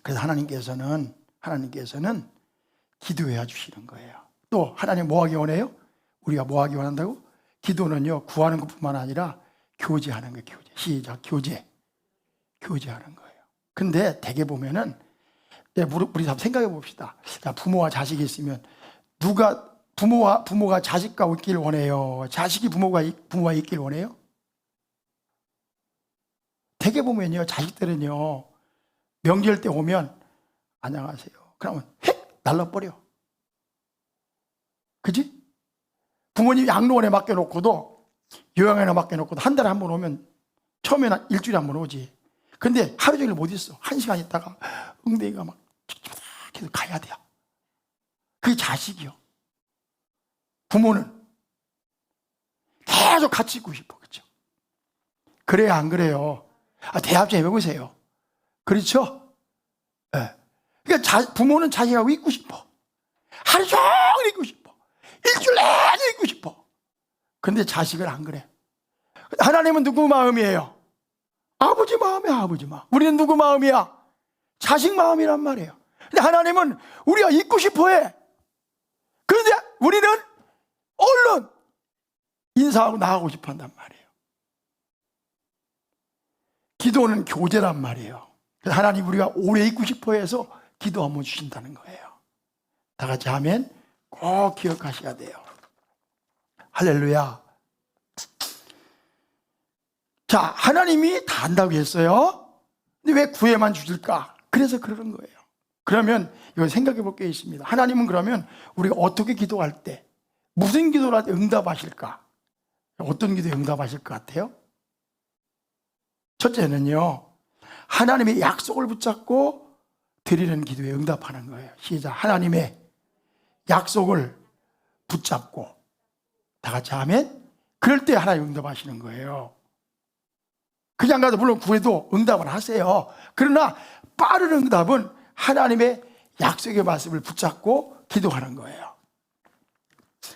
그래서 하나님께서는 기도해 주시는 거예요. 또 하나님 뭐 하기 원해요? 우리가 뭐 하기 원한다고? 기도는요, 구하는 것뿐만 아니라 교제하는 거예요. 교제. 시작. 교제하는 거예요. 근데 대개 보면은, 우리 한번 생각해 봅시다. 부모와 자식이 있으면 누가 부모가 자식과 있길 원해요? 자식이 부모와 있길 원해요? 대개 보면요, 자식들은요, 명절 때 오면 안녕하세요. 그러면 획 날라버려. 그지? 부모님이 양로원에 맡겨놓고도, 요양원에 맡겨놓고도 한 달에 한 번 오면, 처음에는 일주일에 한 번 오지. 근데 하루 종일 못 있어. 1시간 있다가 엉덩이가 막 계속 가야 돼요. 그게 자식이요. 부모는 계속 같이 있고 싶어. 그렇죠? 그래야 안 그래요? 대학 좀 해보세요. 그렇죠? 네. 그러니까 부모는 자식하고 있고 싶어. 하루 종일 있고 싶어. 일주일 내내 있고 싶어. 근데 자식은 안 그래. 하나님은 누구 마음이에요? 아버지 마음이야, 아버지 마음. 우리는 누구 마음이야? 자식 마음이란 말이에요. 근데 하나님은 우리가 있고 싶어 해. 그런데 우리는 얼른 인사하고 나가고 싶어 한단 말이에요. 기도는 교제란 말이에요. 그래서 하나님 우리가 오래 있고 싶어 해서 기도 한번 주신다는 거예요. 다 같이 하면 꼭 기억하셔야 돼요. 할렐루야. 자, 하나님이 다 한다고 했어요. 근데 왜 구해만 주실까? 그래서 그러는 거예요. 그러면 이거 생각해 볼 게 있습니다. 하나님은 그러면 우리가 어떻게 기도할 때, 무슨 기도를 할 때 응답하실까? 어떤 기도에 응답하실 것 같아요? 첫째는요, 하나님의 약속을 붙잡고 드리는 기도에 응답하는 거예요. 시작. 하나님의 약속을 붙잡고, 다 같이 하면 그럴 때 하나님 응답하시는 거예요. 그냥 가도 물론 구해도 응답을 하세요. 그러나 빠른 응답은 하나님의 약속의 말씀을 붙잡고 기도하는 거예요.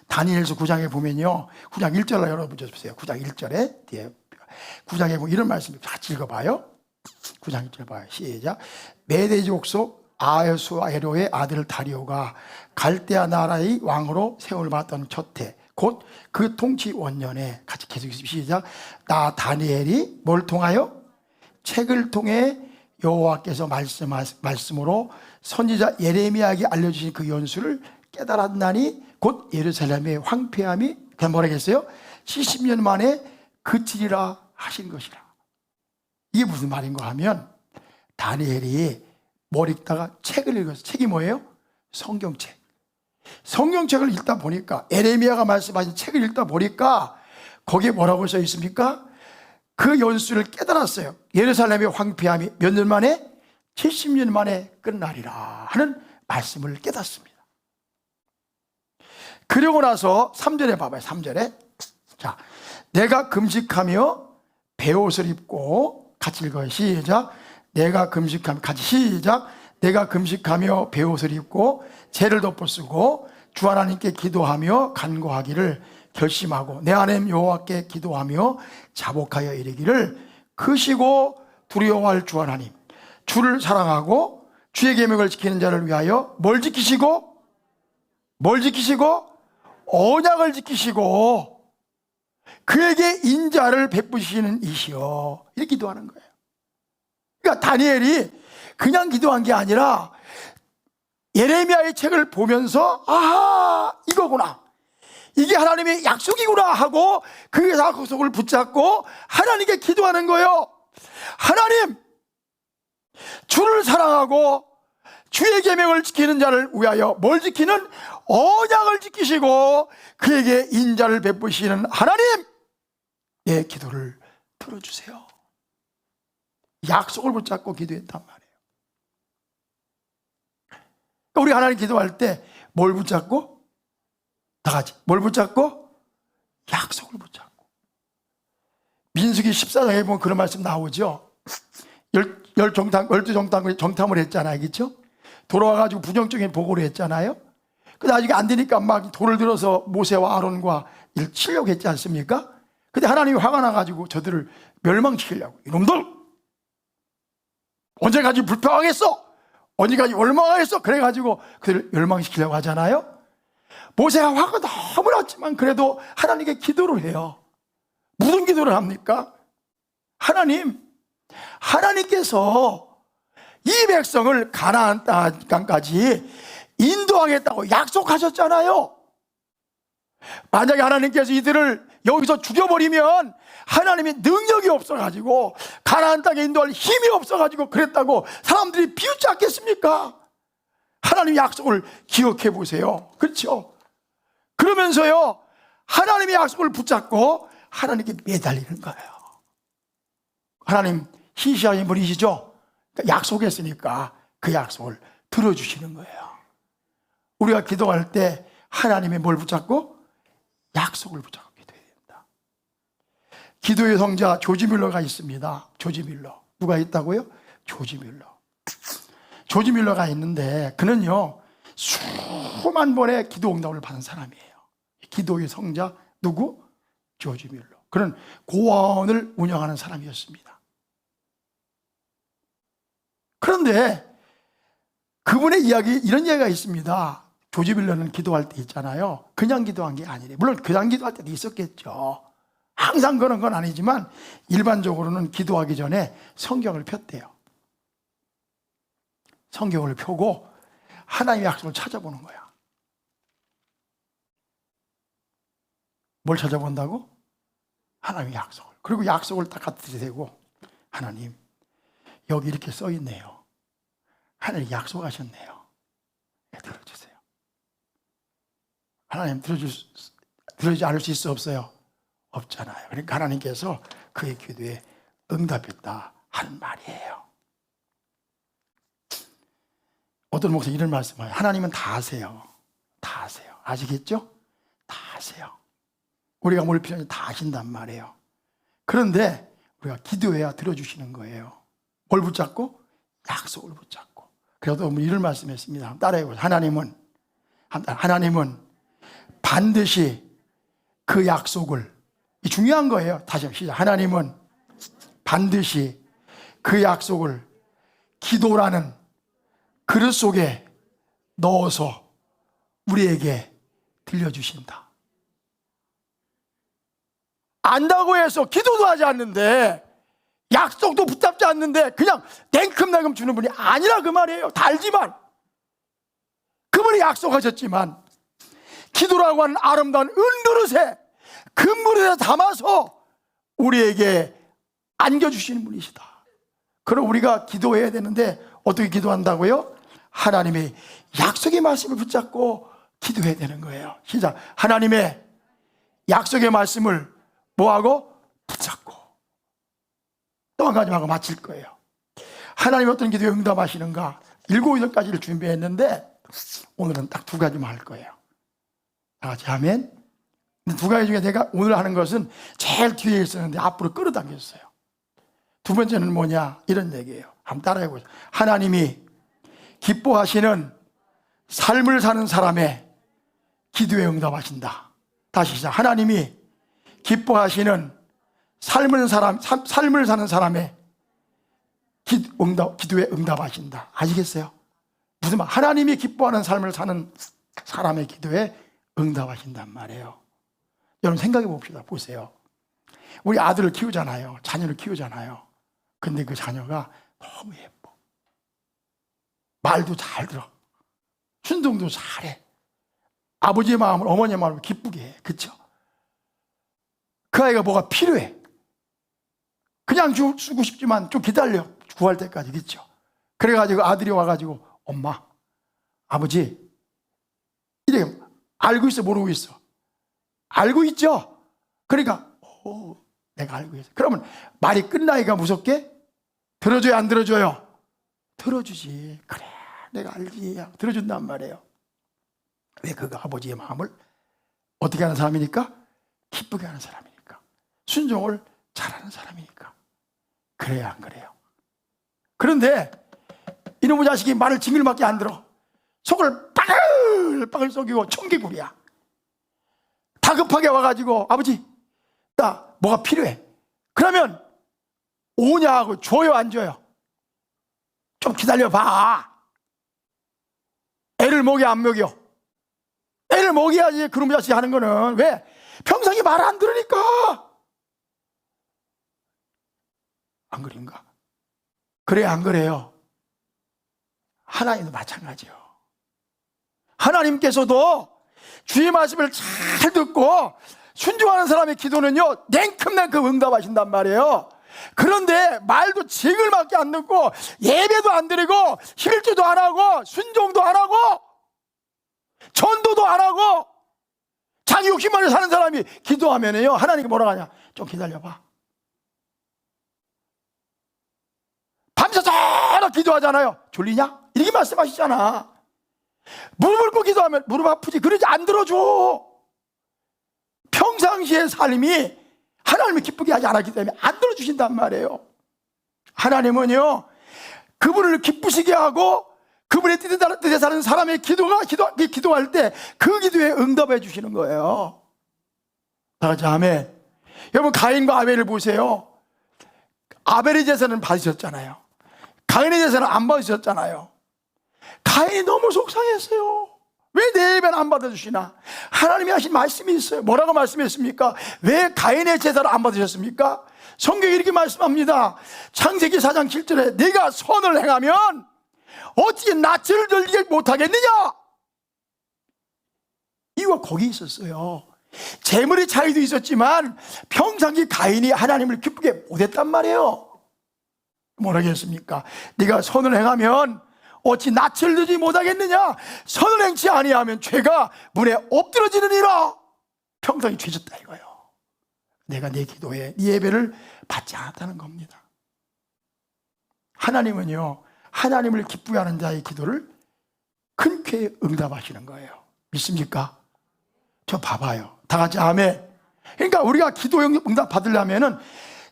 다니엘서 9장에 보면요, 9장 1절로 열어보세요. 9장 1절에 뒤에 9장에 보면 이런 말씀을 같이 읽어봐요. 9장 1절 봐요. 시작. 메대 족속 아하수에로의 아들 다리오가 갈대아 나라의 왕으로 세움을 받았던 첫해, 곧 그 통치 원년에, 같이 계속 시작. 나 다니엘이 뭘 통하여? 책을 통해 여호와께서 말씀으로 선지자 예레미야에게 알려주신 그 연수를 깨달았나니 곧 예루살렘의 황폐함이 뭐라겠어요? 70년 만에 그치리라 하신 것이라. 이게 무슨 말인가 하면, 다니엘이 뭘 읽다가 책을 읽었어요. 책이 뭐예요? 성경책. 성경책을 읽다 보니까, 예레미야가 말씀하신 책을 읽다 보니까 거기에 뭐라고 써 있습니까? 그 연수를 깨달았어요. 예루살렘의 황폐함이 몇 년 만에? 70년 만에 끝나리라 하는 말씀을 깨닫습니다. 그러고 나서 3절에 봐봐요. 3절에. 자, 내가 금식하며 베옷을 입고, 같이 읽어요. 시작. 내가 금식하며, 같이 시작. 내가 금식하며 베옷을 입고 죄를 덮어쓰고 주 하나님께 기도하며 간구하기를 결심하고 내 하나님 여호와께 기도하며 자복하여 이르기를, 크시고 두려워할 주 하나님, 주를 사랑하고 주의 계명을 지키는 자를 위하여 뭘 지키시고? 언약을 지키시고 그에게 인자를 베푸시는 이시여. 이렇게 기도하는 거예요. 그러니까 다니엘이 그냥 기도한 게 아니라 예레미야의 책을 보면서, 아하, 이거구나, 이게 하나님의 약속이구나 하고 그 약속을 붙잡고 하나님께 기도하는 거예요. 하나님, 주를 사랑하고 주의 계명을 지키는 자를 위하여 뭘 지키는? 언약을 지키시고 그에게 인자를 베푸시는 하나님, 내 기도를 들어주세요. 약속을 붙잡고 기도했단 말이에요. 우리 하나님 기도할 때 뭘 붙잡고? 다 같이 뭘 붙잡고? 약속을 붙잡고. 민수기 14장에 보면 그런 말씀 나오죠. 12 정탐을 했잖아요. 그렇죠? 돌아와가지고 부정적인 보고를 했잖아요. 근데 아직 안 되니까 막 돌을 들어서 모세와 아론과 치려고 했지 않습니까? 근데 하나님이 화가 나가지고 저들을 멸망시키려고, 이놈들 언제까지 불평하겠어? 언제까지 원망하겠어? 그래가지고 그들을 멸망시키려고 하잖아요. 모세가 화가 너무 났지만 그래도 하나님께 기도를 해요. 무슨 기도를 합니까? 하나님께서 이 백성을 가나안 땅까지 인도하겠다고 약속하셨잖아요. 만약에 하나님께서 이들을 여기서 죽여버리면 하나님의 능력이 없어가지고 가나안 땅에 인도할 힘이 없어가지고 그랬다고 사람들이 비웃지 않겠습니까? 하나님의 약속을 기억해 보세요. 그렇죠? 그러면서요, 하나님의 약속을 붙잡고 하나님께 매달리는 거예요. 하나님 시시하신 분이시죠? 약속했으니까 그 약속을 들어주시는 거예요. 우리가 기도할 때 하나님의 뭘 붙잡고? 약속을 붙잡고 기도해야 된다. 기도의 성자 조지 뮬러가 있습니다. 조지 뮬러. 누가 있다고요? 조지 뮬러. 조지 뮬러가 있는데 그는요, 수만 번의 기도 응답을 받은 사람이에요. 기도의 성자 누구? 조지 뮬러. 그는 고아원을 운영하는 사람이었습니다. 그런데 그분의 이야기, 이런 이야기가 있습니다. 조지 뮬러는 기도할 때 있잖아요, 그냥 기도한 게 아니래. 물론 그냥 기도할 때도 있었겠죠. 항상 그런 건 아니지만 일반적으로는 기도하기 전에 성경을 폈대요. 성경을 펴고 하나님의 약속을 찾아보는 거야. 뭘 찾아본다고? 하나님의 약속을. 그리고 약속을 딱 갖다 대고, 하나님 여기 이렇게 써 있네요. 하나님 약속하셨네요. 네, 들어주세요. 하나님 들어주지 않을 수 있어 없어요? 없잖아요. 그러니까 하나님께서 그의 기도에 응답했다 하는 말이에요. 어떤 목사님 이런 말씀을 해요. 하나님은 다 아세요. 다 아세요. 아시겠죠? 다 아세요. 우리가 뭘 필요한지 다 아신단 말이에요. 그런데 우리가 기도해야 들어주시는 거예요. 뭘 붙잡고? 약속을 붙잡고. 그래도 이런 말씀했습니다. 따라해보세요. 하나님은 반드시 그 약속을, 이 중요한 거예요. 다시 한번 시작. 하나님은 반드시 그 약속을 기도라는 그릇 속에 넣어서 우리에게 들려주신다. 안다고 해서 기도도 하지 않는데, 약속도 붙잡지 않는데 그냥 냉큼냉큼 주는 분이 아니라 그 말이에요. 다 알지만 그분이 약속하셨지만 기도라고 하는 아름다운 은그릇에, 금그릇에 담아서 우리에게 안겨주시는 분이시다. 그럼 우리가 기도해야 되는데 어떻게 기도한다고요? 하나님의 약속의 말씀을 붙잡고 기도해야 되는 거예요. 시작. 하나님의 약속의 말씀을 뭐하고? 붙잡고. 또 한 가지 하고 마칠 거예요. 하나님이 어떤 기도에 응답하시는가? 7, 8가지를 준비했는데 오늘은 딱 2가지만 할 거예요. 다 같이 아멘. 2가지 중에 제가 오늘 하는 것은 제일 뒤에 있었는데 앞으로 끌어당겼어요. 2번째는 뭐냐? 이런 얘기예요. 한번 따라해 보세요. 하나님이 기뻐하시는 삶을 사는 사람의 기도에 응답하신다. 다시 시작. 하나님이 기뻐하시는 삶을 사는 사람의 기도에 응답하신다. 아시겠어요? 무슨 말? 하나님이 기뻐하는 삶을 사는 사람의 기도에 응답하신단 말이에요. 여러분 생각해 봅시다. 보세요. 우리 아들을 키우잖아요. 자녀를 키우잖아요. 근데 그 자녀가 너무 예뻐. 말도 잘 들어. 순종도 잘해. 아버지의 마음을 어머니의 마음을 기쁘게 해. 그렇죠? 그 아이가 뭐가 필요해. 그냥 주고 싶지만 좀 기다려. 구할 때까지. 그렇죠? 그래가지고 아들이 와가지고 엄마, 아버지 이래 알고 있어 모르고 있어? 알고 있죠? 그러니까 내가 알고 있어. 그러면 말이 끝나기가 무섭게 들어줘요 안 들어줘요? 들어주지. 그래 내가 알지. 들어준단 말이에요. 왜? 그가 아버지의 마음을 어떻게 하는 사람이니까? 기쁘게 하는 사람이니까. 순종을 잘하는 사람이니까. 그래야 안 그래요? 그런데 이놈의 자식이 말을 징글밖에 안 들어. 속을 빠글빠글 썩이고 청개구리야. 다급하게 와가지고 아버지 나 뭐가 필요해. 그러면 오냐 하고 줘요 안 줘요? 좀 기다려봐. 애를 먹여 안 먹여? 애를 먹여야지. 그놈 자식 하는 거는. 왜? 평상시 말 안 들으니까. 안 그런가? 그래 안 그래요? 하나님도 마찬가지요. 하나님께서도 주의 말씀을 잘 듣고 순종하는 사람의 기도는요 냉큼냉큼 응답하신단 말이에요. 그런데 말도 징글밖에 안 듣고 예배도 안 드리고 11조도 안 하고 순종도 안 하고 전도도 안 하고 자기 욕심만에 사는 사람이 기도하면요 하나님이 뭐라고 하냐? 좀 기다려봐. 밤새도록 기도하잖아요. 졸리냐? 이렇게 말씀하시잖아. 무릎을 꿇고 기도하면 무릎 아프지. 그러지 안 들어줘. 평상시의 삶이 하나님을 기쁘게 하지 않았기 때문에 안 들어주신단 말이에요. 하나님은요 그분을 기쁘시게 하고 그분의 뜻에 사는 사람의 기도할 때 그 기도에 응답해 주시는 거예요. 다 같이 아멘. 여러분 가인과 아벨을 보세요. 아벨의 제사는 받으셨잖아요. 가인의 제사는 안 받으셨잖아요. 가인이 너무 속상했어요. 왜 내 예배는 안 받아주시나? 하나님이 하신 말씀이 있어요. 뭐라고 말씀했습니까? 왜 가인의 제사를 안 받으셨습니까? 성경이 이렇게 말씀합니다. 창세기 4장 7절에 네가 선을 행하면 어찌 낯을 들지 못하겠느냐? 이유가 거기 있었어요. 재물의 차이도 있었지만 평상시 가인이 하나님을 기쁘게 못했단 말이에요. 뭐라고 했습니까? 네가 선을 행하면 어찌 낯을 들지 못하겠느냐? 선을 행치 아니하면 죄가 문에 엎드러지느니라. 평상시 죄졌다 이거예요. 내가 내 기도에 네 예배를 받지 않았다는 겁니다. 하나님은요 하나님을 기쁘게 하는 자의 기도를 흔쾌히 응답하시는 거예요. 믿습니까? 저 봐봐요. 다 같이 아멘. 그러니까 우리가 기도 응답 받으려면은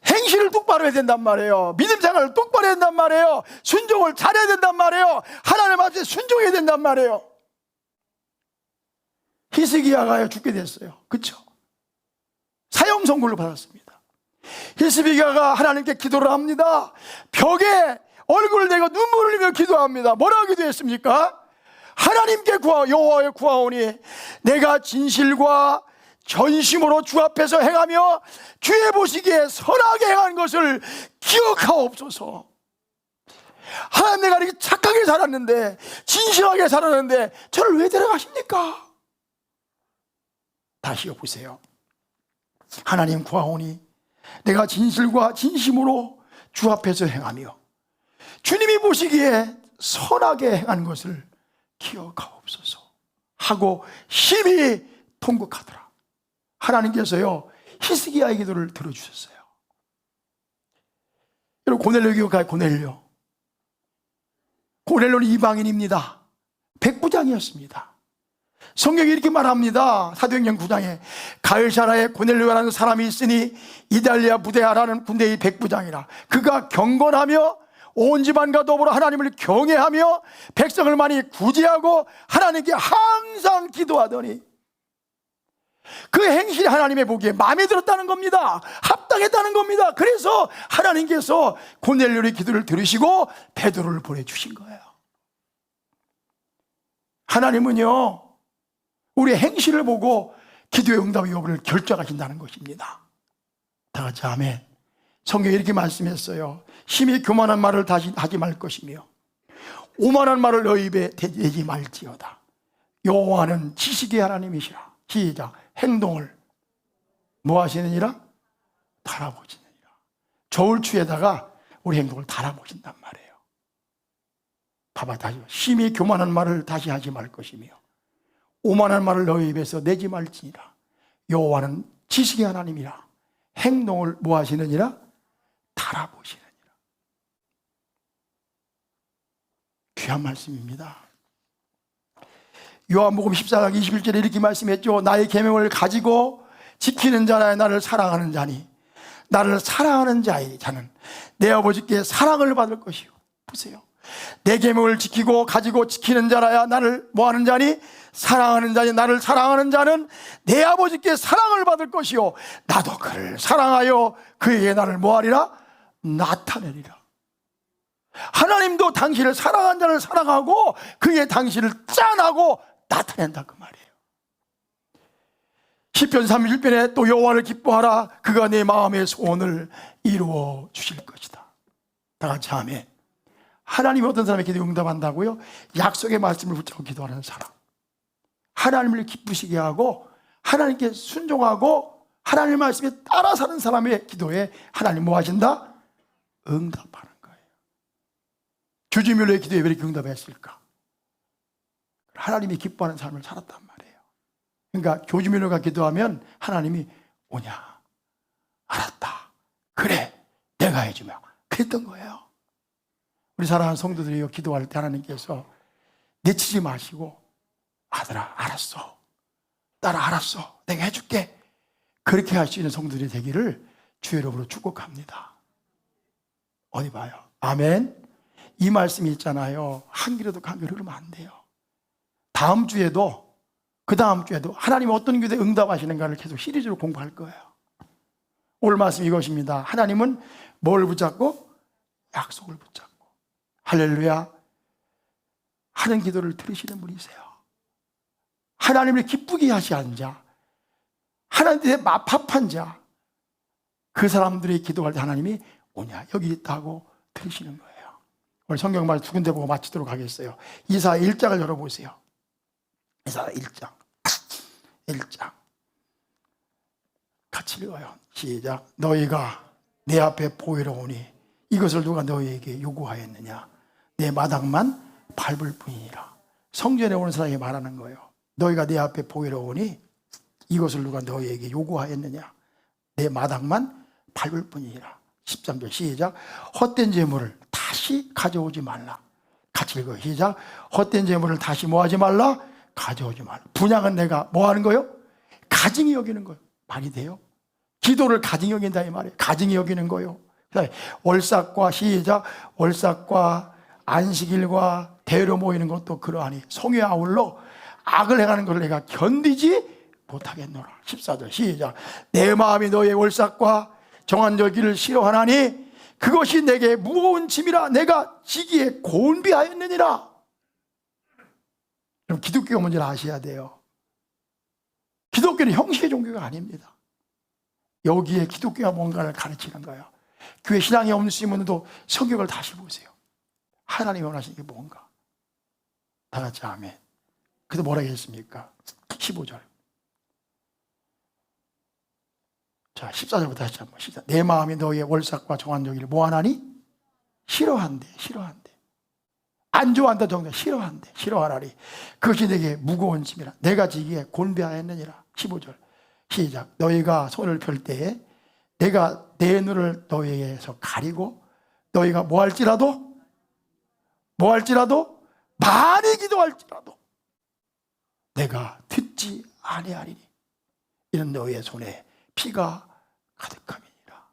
행실을 똑바로 해야 된단 말이에요. 믿음 생활을 똑바로 해야 된단 말이에요. 순종을 잘해야 된단 말이에요. 하나님 앞에 순종해야 된단 말이에요. 히스기야가 죽게 됐어요. 그렇죠? 사형 선고를 받았습니다. 히스기야가 하나님께 기도를 합니다. 벽에 얼굴을 대고 눈물을 흘리며 기도합니다. 뭐라고 기도했습니까? 하나님께 여호와의 구하오니 내가 진실과 전심으로 주 앞에서 행하며 주의 보시기에 선하게 행한 것을 기억하옵소서. 하나님, 내가 이렇게 착하게 살았는데, 진실하게 살았는데 저를 왜 데려가십니까? 다시 보세요. 하나님 구하오니 내가 진실과 진심으로 주 앞에서 행하며 주님이 보시기에 선하게 행한 것을 기억하옵소서 하고 심히 통곡하더라. 하나님께서요 히스기야의 기도를 들어주셨어요. 여러분 고넬료 기억하요? 고넬료는 이방인입니다. 백부장이었습니다. 성경이 이렇게 말합니다. 사도행전 9장에 가을샤라에 고넬료라는 사람이 있으니 이달리아 부대하라는 군대의 백부장이라. 그가 경건하며 온 집안과 더불어 하나님을 경외하며 백성을 많이 구제하고 하나님께 항상 기도하더니 그 행실이 하나님의 보기에 마음에 들었다는 겁니다. 합당했다는 겁니다. 그래서 하나님께서 고넬료의 기도를 들으시고 베드로를 보내주신 거예요. 하나님은요 우리의 행실을 보고 기도의 응답의 여부를 결정하신다는 것입니다. 다 같이 아멘. 성경이 이렇게 말씀했어요. 심히 교만한 말을 다시 하지 말 것이며 오만한 말을 너희 입에 대지 말지어다. 여호와는 지식의 하나님이시라. 시작. 행동을 뭐 하시느니라? 달아보시느니라. 저울추에다가 우리 행동을 달아보신단 말이에요. 봐봐 다시. 심히 교만한 말을 다시 하지 말 것이며 오만한 말을 너희 입에서 내지 말지니라. 여호와는 지식의 하나님이라. 행동을 뭐 하시느니라? 달아보시느니라. 귀한 말씀입니다. 요한복음 14장 21절에 이렇게 말씀했죠. 나의 계명을 가지고 지키는 자라 나를 사랑하는 자니 나를 사랑하는 자는 내 아버지께 사랑을 받을 것이요. 보세요. 내 계명을 지키고 가지고 지키는 자라야 나를 뭐하는 자니? 사랑하는 자니 나를 사랑하는 자는 내 아버지께 사랑을 받을 것이요 나도 그를 사랑하여 그에게 나를 뭐하리라? 나타내리라. 하나님도 당신을 사랑하는 자를 사랑하고 그의 당신을 짠하고 나타낸다 그 말이에요. 시편 31편에 또 여호와를 기뻐하라 그가 내 마음의 소원을 이루어 주실 것이다. 다 같이 아멘. 하나님이 어떤 사람의 기도에 응답한다고요? 약속의 말씀을 붙잡고 기도하는 사람, 하나님을 기쁘시게 하고 하나님께 순종하고 하나님의 말씀에 따라 사는 사람의 기도에 하나님 뭐 하신다? 응답하는 거예요. 교주밀로의 기도에 왜 이렇게 응답했을까? 하나님이 기뻐하는 삶을 살았단 말이에요. 그러니까 교주밀로가 기도하면 하나님이 오냐, 알았다, 그래 내가 해주며 그랬던 거예요. 우리 사랑하는 성도들이요, 기도할 때 하나님께서 내치지 마시고 아들아 알았어, 딸아 알았어, 내가 해줄게, 그렇게 할 수 있는 성도들이 되기를 주의 이름으로 축복합니다. 어디 봐요? 아멘. 이 말씀이 있잖아요. 한 길에도 한 길 흐르면 안 돼요. 다음 주에도 그 다음 주에도 하나님이 어떤 기도에 응답하시는가를 계속 시리즈로 공부할 거예요. 오늘 말씀 이것입니다. 하나님은 뭘 붙잡고? 약속을 붙잡고. 할렐루야. 하는 기도를 들으시는 분이세요. 하나님을 기쁘게 하시는 자, 하나님께 마파판 자, 그 사람들의 기도할 때 하나님이 오냐 여기 있다고 들으시는 거예요. 오늘 성경 말 두 군데 보고 마치도록 하겠어요. 이사야 1장을 열어보세요. 이사야 1장 1장 같이 읽어요. 시작. 너희가 내 앞에 보이러 오니 이것을 누가 너희에게 요구하였느냐? 내 마당만 밟을 뿐이니라. 성전에 오는 사람에게 말하는 거예요. 너희가 내 앞에 보이러 오니 이것을 누가 너희에게 요구하였느냐? 내 마당만 밟을 뿐이니라. 13절 시작. 헛된 재물을 다시 가져오지 말라. 같이 읽어요. 시작. 헛된 재물을 다시 뭐하지 말라? 가져오지 말라. 분양은 내가 뭐하는 거예요? 가증히 여기는 거예요. 말이 돼요? 기도를 가증히 여긴다 이 말이에요. 가증히 여기는 거예요. 월삭과 시작. 월삭과 안식일과 대회로 모이는 것도 그러하니 성에 아울러 악을 행하는 것을 내가 견디지 못하겠노라. 14절 시작. 내 마음이 너의 월삭과 정한절기를 싫어하나니 그것이 내게 무거운 짐이라 내가 지기에 곤비하였느니라. 그럼 기독교가 뭔지를 아셔야 돼요. 기독교는 형식의 종교가 아닙니다. 여기에 기독교가 뭔가를 가르치는 거예요. 교회 신앙이 없으신 분들도 성경을 다시 보세요. 하나님이 원하시는 게 뭔가. 다 같이 아멘. 그래서 뭐라 했습니까? 15절. 자, 14절부터 다시 한번 시작. 내 마음이 너희의 월삭과 정한절기를 뭐하나니? 싫어한대. 안 좋아한다 정도. 싫어하나니 그것이 내게 무거운 짐이라 내가 지기에 곤비하였느니라. 15절 시작. 너희가 손을 펼 때에 내가 내 눈을 너희에게서 가리고 너희가 뭐할지라도 많이 기도할지라도 내가 듣지 아니하리니 이는 너희의 손에 피가 가득함이니라.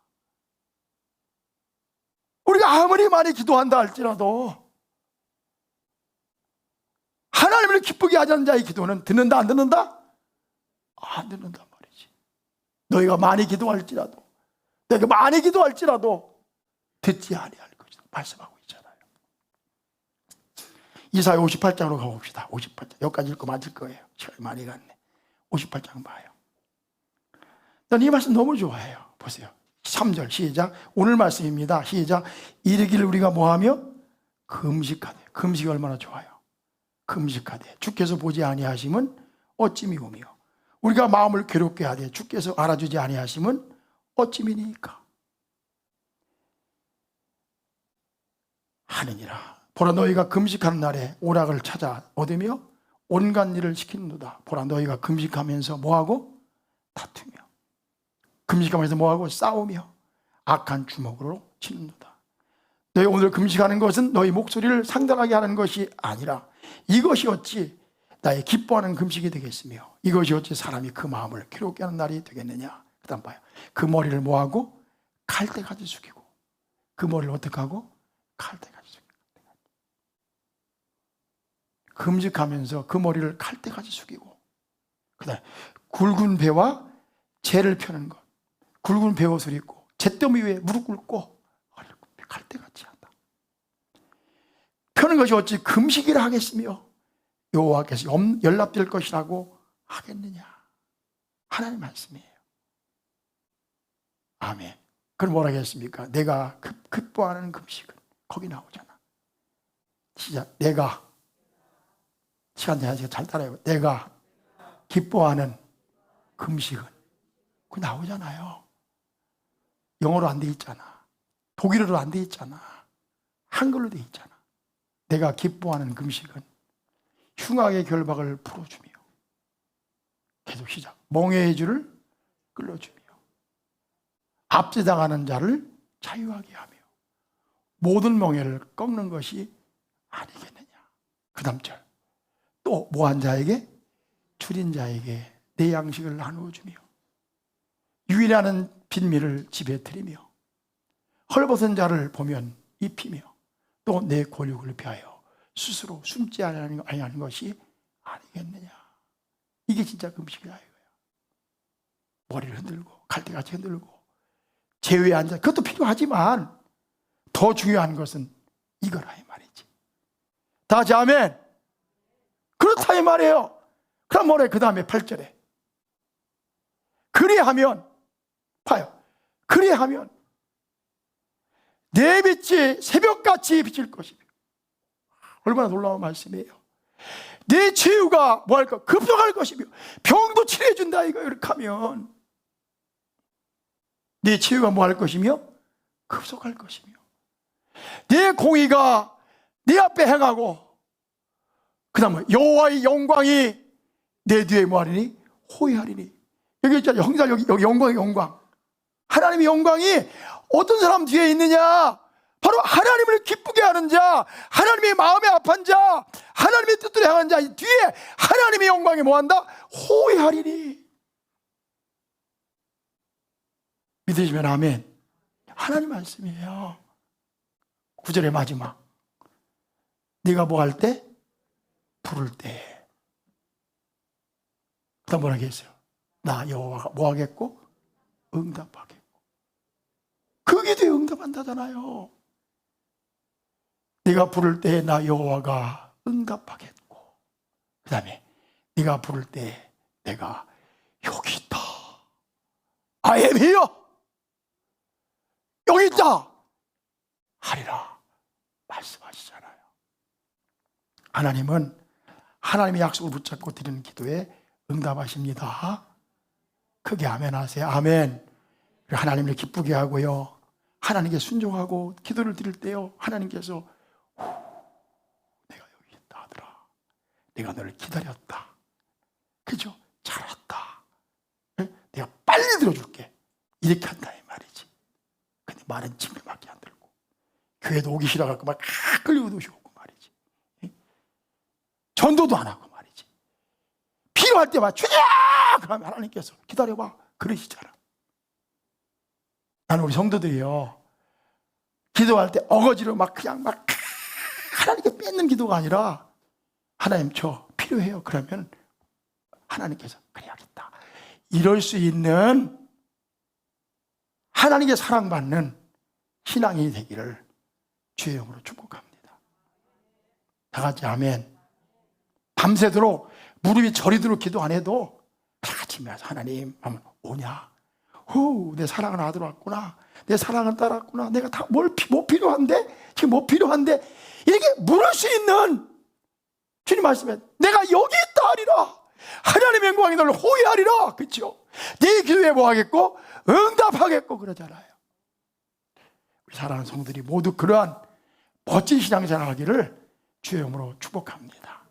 우리가 아무리 많이 기도한다 할지라도 하나님을 기쁘게 하자는 자의 기도는 듣는다 안 듣는다? 안 듣는단 말이지. 너희가 많이 기도할지라도 너희가 많이 기도할지라도 듣지 아니할 것이다 말씀하고 있잖아요. 이사야 58장으로 가봅시다. 58장 여기까지 읽고 맞을 거예요. 시간이 많이 갔네. 58장 봐요. 난 이 말씀 너무 좋아해요. 보세요. 3절 시작. 오늘 말씀입니다. 시작. 이르기를 우리가 뭐하며? 금식하되. 금식이 얼마나 좋아요. 금식하되 주께서 보지 아니하심은 어찌 미우며 우리가 마음을 괴롭게 하되 주께서 알아주지 아니하심은 어찌 미니까 하느니라. 보라 너희가 금식하는 날에 오락을 찾아 얻으며 온갖 일을 시키는도다. 보라 너희가 금식하면서 뭐하고? 다투며 금식하면서 뭐하고? 싸우며 악한 주먹으로 치는도다. 너희 오늘 금식하는 것은 너희 목소리를 상달하게 하는 것이 아니라 이것이 어찌 나의 기뻐하는 금식이 되겠으며 이것이 어찌 사람이 그 마음을 괴롭게 하는 날이 되겠느냐. 그 다음 봐요. 그 머리를 뭐하고? 칼때까지 숙이고 그 머리를 어떻게 하고? 칼때까지 숙이고 금식하면서 그 머리를 칼때까지 숙이고 그 다음에 굵은 배와 재를 펴는 것 굵은 배옷을 입고 잿더미 위에 무릎 꿇고 칼때같이 한다. 그런 것이 어찌 금식이라 하겠으며 여호와께서 연락될 것이라고 하겠느냐. 하나님 말씀이에요. 아멘. 그럼 뭐라 하겠습니까? 내가 기뻐하는 금식은 거기 나오잖아. 시작. 내가, 시간 내야지 잘 따라해요. 내가 기뻐하는 금식은 그 나오잖아요. 영어로 안 돼 있잖아. 독일어로 안 돼 있잖아. 한글로 돼 있잖아. 내가 기뻐하는 금식은 흉악의 결박을 풀어주며, 계속 시작. 멍에의 줄을 끌어주며 압제당하는 자를 자유하게 하며 모든 멍에를 꺾는 것이 아니겠느냐. 그 다음 절. 또 모한 자에게 줄인 자에게 내 양식을 나누어 주며 유일하는 빈미를 집에 들이며 헐벗은 자를 보면 입히며 또 내 골육을 비하여 스스로 숨지 아니하는 것이 아니겠느냐. 이게 진짜 금식이다 이거예요. 머리를 흔들고 갈대같이 흔들고 제외에 앉아, 그것도 필요하지만 더 중요한 것은 이거라 이 말이지. 다 같이 아멘. 그렇다 이 말이에요. 그럼 뭐래? 그 다음에 8절에 그리하면, 봐요, 그리하면 내 빛이 새벽같이 비칠 것이며. 얼마나 놀라운 말씀이에요. 내 치유가 뭐 할까? 급속할 것이며 병도 치료해준다 이거. 이렇게 하면 내 치유가 뭐 할 것이며 급속할 것이며 내 공의가 내 앞에 행하고 그 다음에 여호와의 영광이 내 뒤에 뭐 하리니? 호위하리니. 여기 있잖아요. 형제, 여기 영광의 영광. 하나님의 영광이 어떤 사람 뒤에 있느냐? 바로 하나님을 기쁘게 하는 자, 하나님의 마음에 합한 자, 하나님의 뜻대로 행하는 자 뒤에 하나님의 영광이 뭐한다? 호위하리니. 믿으시면 아멘. 하나님 말씀이에요. 9절의 마지막. 네가 뭐 할 때? 부를 때. 그 다음 뭐라 하겠어요? 나 여호와가 뭐 하겠고? 응답하겠고. 그 기도에 응답한다잖아요. 네가 부를 때 나 여호와가 응답하겠고, 그 다음에 네가 부를 때 내가 여기 있다, I am here, 여기 있다 하리라 말씀하시잖아요. 하나님은 하나님의 약속을 붙잡고 드리는 기도에 응답하십니다. 크게 아멘 하세요. 아멘. 하나님을 기쁘게 하고요, 하나님께 순종하고 기도를 드릴 때요, 하나님께서 내가 여기 있다 하더라, 내가 너를 기다렸다, 그죠? 잘 왔다, 내가 빨리 들어줄게, 이렇게 한다 이 말이지. 근데 말은 징글밖에 안 들고 교회도 오기 싫어갖고 막 끌리고 오시고 말이지. 전도도 안 하고 말이지. 필요할 때만 주냐 그러면 하나님께서 기다려봐 그러시잖아. 나는 우리 성도들이요, 기도할 때 어거지로 막 그냥 막 하나님께 뺏는 기도가 아니라, 하나님 저 필요해요 그러면 하나님께서 그래야겠다, 이럴 수 있는 하나님께 사랑받는 신앙이 되기를 주의 이름으로 축복합니다. 다 같이 아멘. 밤새도록 무릎이 저리도록 기도 안 해도 다 같이 면서 하나님 하면 오냐, 내 사랑은 아들 왔구나, 내 사랑은 딸 왔구나, 내가 다 뭐 필요한데, 지금 뭐 필요한데, 이렇게 물을 수 있는 주님 말씀에 내가 여기 있다 하리라, 하나님의 영광이 너를 호위하리라, 그렇죠? 네 기도에 뭐 하겠고? 응답하겠고 그러잖아요. 우리 사랑하는 성들이 모두 그러한 멋진 신앙생활 하기를 주의 이름으로 축복합니다.